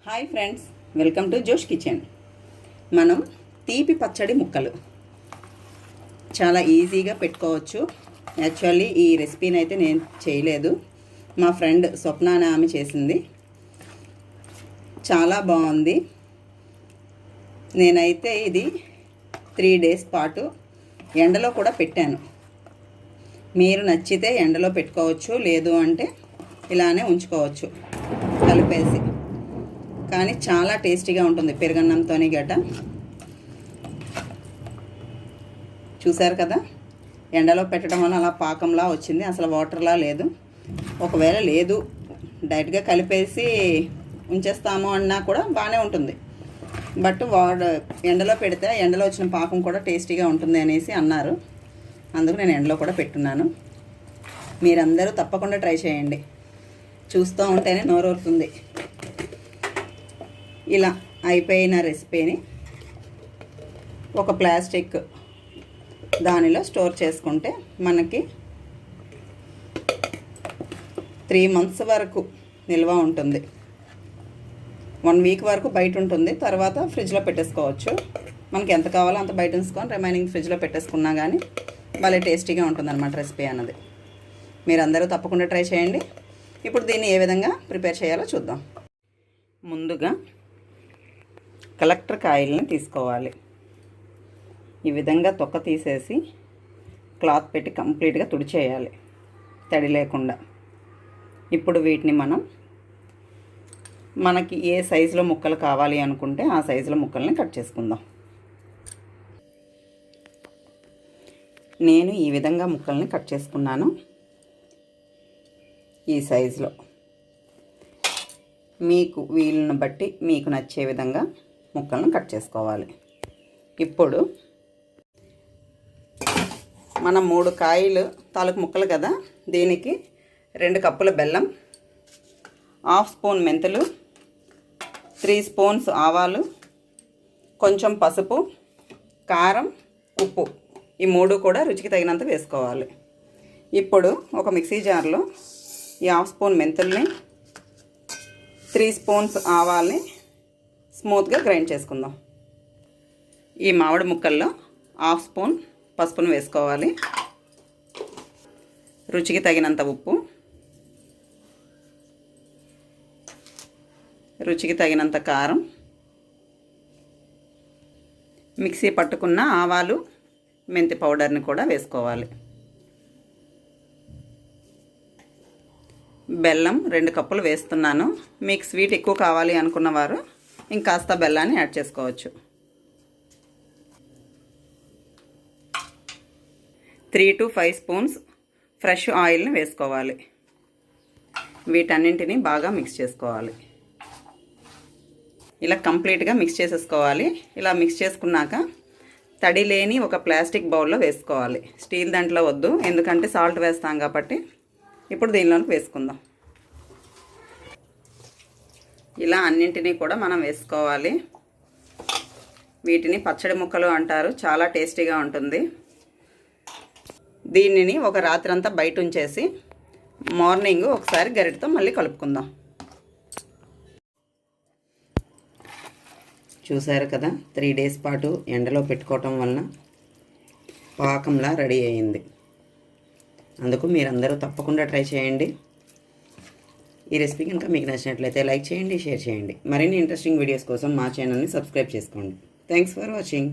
Hi friends, welcome to జోష్ kitchen. మనం తీపి పచ్చడి ముక్కలు చాలా ఈజీగా పెట్టుకోవచ్చు. యాక్చువల్లీ ఈ రెసిపీని అయితే నేను చేయలేదు, మా ఫ్రెండ్ స్వప్న అనే ఆమె చేసింది. చాలా బాగుంది. నేనైతే ఇది 3 days పాటు ఎండలో కూడా పెట్టాను. మీరు నచ్చితే ఎండలో పెట్టుకోవచ్చు, లేదు అంటే ఇలానే ఉంచుకోవచ్చు కలిపేసి. కానీ చాలా టేస్టీగా ఉంటుంది పెరుగన్నంతోని గట. చూసారు కదా, ఎండలో పెట్టడం వల్ల అలా పాకంలా వచ్చింది, అసలు వాటర్లా లేదు. ఒకవేళ లేదు డైరెక్ట్గా కలిపేసి ఉంచేస్తాము అన్నా కూడా బాగానే ఉంటుంది. బట్ ఎండలో పెడితే ఎండలో వచ్చిన పాకం కూడా టేస్టీగా ఉంటుంది అనేసి అన్నారు. అందుకు నేను ఎండలో కూడా పెట్టున్నాను. మీరందరూ తప్పకుండా ట్రై చేయండి. చూస్తూ ఉంటేనే నోరూరుతుంది. ఇలా అయిపోయిన రెసిపీని ఒక ప్లాస్టిక్ దానిలో స్టోర్ చేసుకుంటే మనకి 3 months వరకు నిల్వ ఉంటుంది. 1 week వరకు బయట ఉంటుంది. తర్వాత ఫ్రిడ్జ్లో పెట్టేసుకోవచ్చు. మనకి ఎంత కావాలో అంత బయట ఉంచుకొని రిమైనింగ్ ఫ్రిడ్జ్లో పెట్టేసుకున్నా కానీ భలే టేస్టీగా ఉంటుంది అన్నమాట రెసిపీ అన్నది. మీరందరూ తప్పకుండా ట్రై చేయండి. ఇప్పుడు దీన్ని ఏ విధంగా ప్రిపేర్ చేయాలో చూద్దాం. ముందుగా కలెక్టర్ కాయల్ని తీసుకోవాలి. ఈ విధంగా తొక్క తీసేసి క్లాత్ పెట్టి కంప్లీట్గా తుడిచేయాలి, తడి లేకుండా. ఇప్పుడు వీటిని మనకి ఏ సైజులో ముక్కలు కావాలి అనుకుంటే ఆ సైజులో ముక్కల్ని కట్ చేసుకుందాం. నేను ఈ విధంగా ముక్కల్ని కట్ చేసుకున్నాను. ఈ సైజులో మీకు వీలుని బట్టి మీకు నచ్చే విధంగా ముక్కలను కట్ చేసుకోవాలి. ఇప్పుడు మనం 3 కాయలు తాలూకు ముక్కలు కదా, దీనికి 2 కప్పుల బెల్లం, 1/2 స్పూన్ మెంతులు, 3 spoons ఆవాలు, కొంచెం పసుపు, కారం, ఉప్పు, ఈ 3 కూడా రుచికి తగినంత వేసుకోవాలి. ఇప్పుడు ఒక మిక్సీ జార్లో ఈ 1/2 స్పూన్ మెంతుల్ని, 3 spoons ఆవాల్ని స్మూత్గా గ్రైండ్ చేసుకుందాం. ఈ మామిడి ముక్కల్లో 1/2 స్పూన్ పసుపును వేసుకోవాలి. రుచికి తగినంత ఉప్పు, రుచికి తగినంత కారం, మిక్సీ పట్టుకున్న ఆవాలు మెంతి పౌడర్ని కూడా వేసుకోవాలి. బెల్లం 2 కప్పులు వేస్తున్నాను. మీకు స్వీట్ ఎక్కువ కావాలి అనుకున్నవారు ఇంకాస్త బెల్లాన్ని యాడ్ చేసుకోవచ్చు. 3 to 5 spoons ఫ్రెష్ ఆయిల్ని వేసుకోవాలి. వీటన్నింటినీ బాగా మిక్స్ చేసుకోవాలి. ఇలా కంప్లీట్గా మిక్స్ చేసేసుకోవాలి. ఇలా మిక్స్ చేసుకున్నాక తడి లేని ఒక ప్లాస్టిక్ బౌల్లో వేసుకోవాలి. స్టీల్ దాంట్లో వద్దు, ఎందుకంటే సాల్ట్ వేస్తాం కాబట్టి. ఇప్పుడు దీనిలోకి వేసుకుందాం. ఇలా అన్నింటినీ కూడా మనం వేసుకోవాలి. వీటిని పచ్చడి ముక్కలు అంటారు. చాలా టేస్టీగా ఉంటుంది. దీనిని ఒక రాత్రంతా బయట ఉంచేసి మార్నింగ్ ఒకసారి గరిటతో మళ్ళీ కలుపుకుందాం. చూసారు కదా, 3 days పాటు ఎండలో పెట్టుకోవటం వలన పాకంలా రెడీ అయింది. అందుకు మీరందరూ తప్పకుండా ట్రై చేయండి. ఈ రెసిపీ కనుక మీకు నచ్చినట్లయితే లైక్ చేయండి, షేర్ చేయండి. మరిన్ని ఇంట్రెస్టింగ్ వీడియోస్ కోసం మా ఛానల్ని సబ్స్క్రైబ్ చేసుకోండి. Thanks for watching.